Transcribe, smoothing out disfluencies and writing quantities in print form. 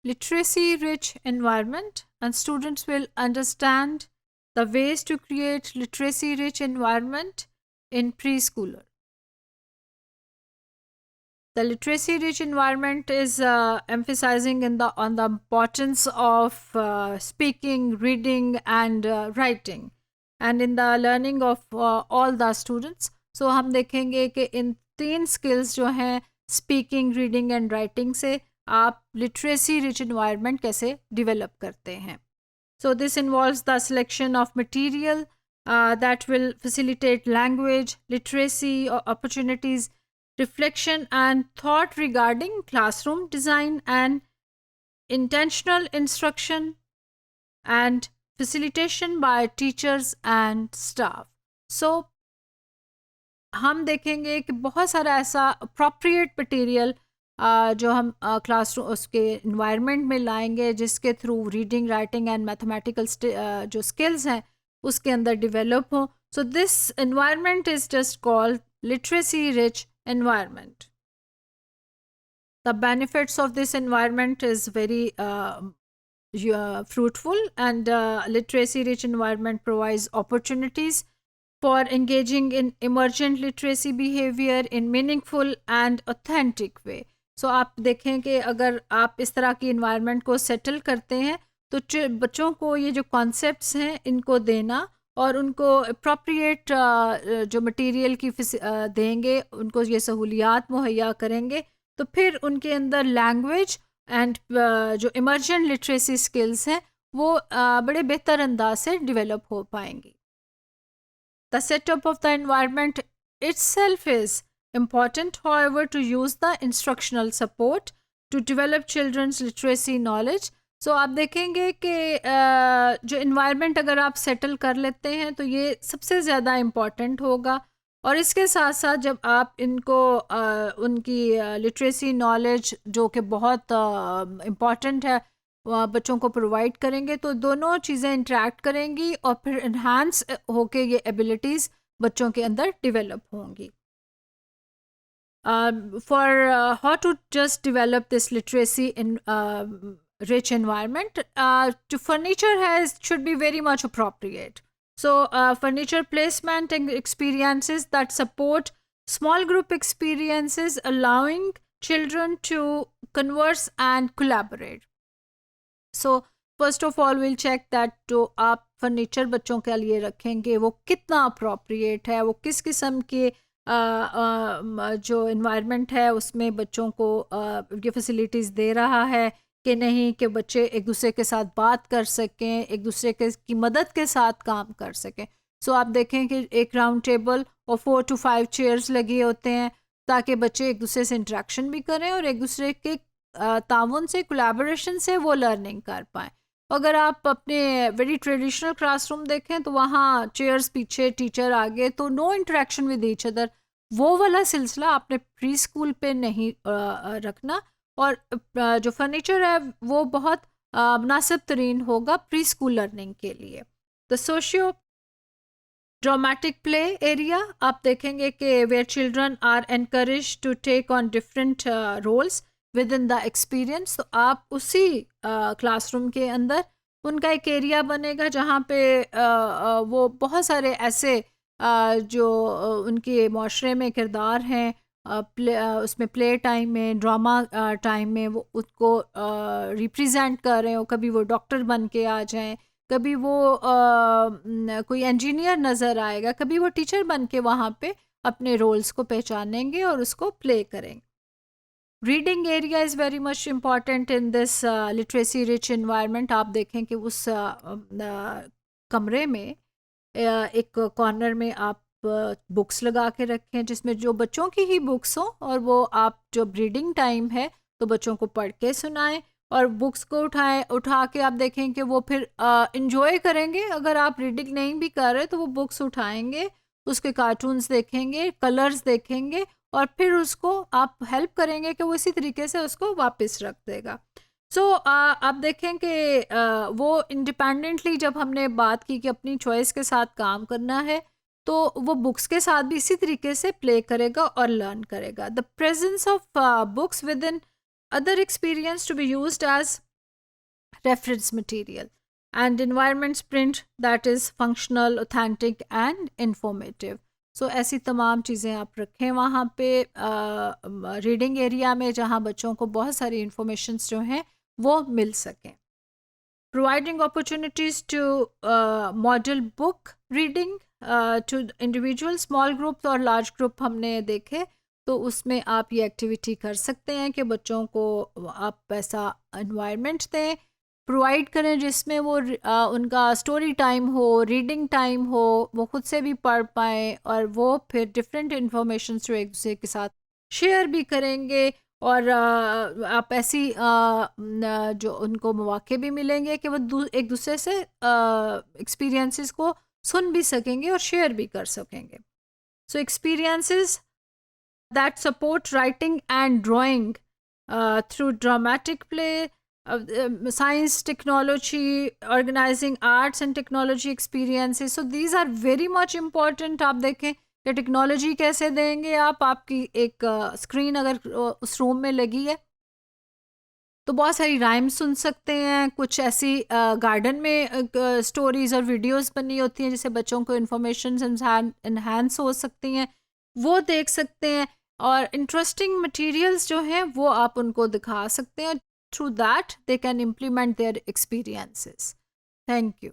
literacy rich environment, and students will understand the ways to create literacy rich environment in preschooler. The literacy rich environment is emphasizing on the importance of speaking, reading and writing, and in the learning of all the students. So हम देखेंगे कि इन 3 skills जो हैं speaking, reading and writing से आप literacy rich environment कैसे develop करते हैं. So this involves the selection of material that will facilitate language, literacy opportunities, reflection and thought regarding classroom design and intentional instruction and facilitation by teachers and staff. So हम देखेंगे कि बहुत सारा ऐसा appropriate material जो हम classroom उसके environment में लाएंगे जिसके through reading, writing and mathematical जो skills हैं उसके अंदर develop हो. So this environment is just called literacy rich environment. The benefits of this environment is very fruitful, and literacy rich environment provides opportunities for engaging in emergent literacy behavior in meaningful and authentic way. So आप देखें कि अगर आप इस तरह की environment को settle करते हैं तो बच्चों को ये जो concepts हैं इनको देना और उनको appropriate जो material की देंगे, उनको ये सहूलियात मुहैया करेंगे, तो फिर उनके अंदर language and जो emergent literacy skills हैं वो बड़े बेहतर अंदाज से develop हो पाएंगी. The setup of the environment itself is important, however, to use the instructional support to develop children's literacy knowledge. So आप देखेंगे कि जो environment अगर आप settle कर लेते हैं तो ये सबसे ज़्यादा important होगा, और इसके साथ साथ जब आप इनको उनकी literacy knowledge जो कि बहुत important है बच्चों को प्रोवाइड करेंगे तो दोनों चीज़ें इंटरेक्ट करेंगी और फिर इन्हांस होके ये एबिलिटीज़ बच्चों के अंदर डेवलप होंगी. For how to just develop this literacy in rich environment, to furniture should be very much appropriate. So furniture placement and experiences that support small group experiences, allowing children to converse and collaborate. So first of all we'll check that जो आप furniture बच्चों के लिए रखेंगे वो कितना appropriate है, वो किस किस्म के जो इन्वायरमेंट है उसमें बच्चों को ये फैसिलिटीज़ दे रहा है कि नहीं, कि बच्चे एक दूसरे के साथ बात कर सकें, एक दूसरे की मदद के साथ काम कर सकें. सो आप देखें कि एक राउंड टेबल और 4 to 5 चेयर्स लगे होते हैं ताकि बच्चे एक दूसरे से इंटरेक्शन भी करें और एक दूसरे के ताउन से, कोलैबोरेशन से वो लर्निंग कर पाएँ. अगर आप अपने वेरी ट्रेडिशनल क्लासरूम देखें तो वहाँ चेयर्स पीछे, टीचर आगे, तो no interaction with each other. वो वाला सिलसिला आपने प्री स्कूल पे नहीं रखना, और जो फर्नीचर है वो बहुत मुनासिब तरीन होगा प्री स्कूल लर्निंग के लिए. The socio dramatic play area आप देखेंगे कि where children are encourage to take on different roles within the experience. तो आप उसी क्लासरूम के अंदर उनका एक एरिया बनेगा जहाँ पे वो बहुत सारे ऐसे जो उनके माशरे में किरदार हैं, उसमें प्ले टाइम में, ड्रामा टाइम में वो उसको रिप्रेजेंट कर रहे हो. कभी वो डॉक्टर बन के आ जाएं, कभी वो कोई इंजीनियर नज़र आएगा, कभी वो टीचर बन के वहाँ पे अपने रोल्स को पहचानेंगे और उसको प्ले करेंगे. Reading area is very much important in this literacy rich environment. आप देखें कि उस कमरे में एक कॉर्नर में आप बुक्स लगा के रखें जिसमें जो बच्चों की ही बुक्स हो, और वो आप जब रीडिंग टाइम है तो बच्चों को पढ़ के सुनाएं और बुक्स को उठा के आप देखें कि वो फिर इंजॉय करेंगे. अगर आप रीडिंग नहीं भी कर रहे तो वो बुक्स उठाएंगे, उसके कार्टून्स देखेंगे, कलर्स देखेंगे और फिर उसको आप हेल्प करेंगे कि वो इसी तरीके से उसको वापस रख देगा. सो आप देखें कि वो इंडिपेंडेंटली जब हमने बात की कि अपनी चॉइस के साथ काम करना है तो वो बुक्स के साथ भी इसी तरीके से प्ले करेगा और लर्न करेगा. The presence of books with in other experience to be used as reference material, and environment print that is functional, authentic and informative. सो ऐसी तमाम चीज़ें आप रखें वहाँ पे रीडिंग एरिया में, जहाँ बच्चों को बहुत सारी इंफॉर्मेशंस जो हैं वो मिल सकें. Providing opportunities to model book reading to individual, small groups और large group हमने देखे, तो उसमें आप ये एक्टिविटी कर सकते हैं कि बच्चों को आप ऐसा environment दें, प्रोवाइड करें जिसमें वो उनका स्टोरी टाइम हो, रीडिंग टाइम हो, वो खुद से भी पढ़ पाएँ और वो फिर डिफरेंट इंफॉर्मेशन जो एक दूसरे के साथ शेयर भी करेंगे. और आप ऐसी जो उनको मौके भी मिलेंगे कि वो एक दूसरे से एक्सपीरियंसेस को सुन भी सकेंगे और शेयर भी कर सकेंगे. सो experiences that support writing and drawing through dramatic play, science, technology, organizing arts and technology experiences. So these are very much important. आप देखें कि टेक्नोलॉजी कैसे देंगे आप, आपकी एक स्क्रीन अगर उस रूम में लगी है तो बहुत सारी राइम सुन सकते हैं, कुछ ऐसी गार्डन में स्टोरीज और वीडियोस बनी होती हैं जिससे बच्चों को इन्फॉर्मेशन इन्हांस हो सकती हैं, वो देख सकते हैं. और इंटरेस्टिंग मटेरियल्स जो हैं वो आप उनको दिखा सकते हैं. Through that they can implement their experiences. Thank you.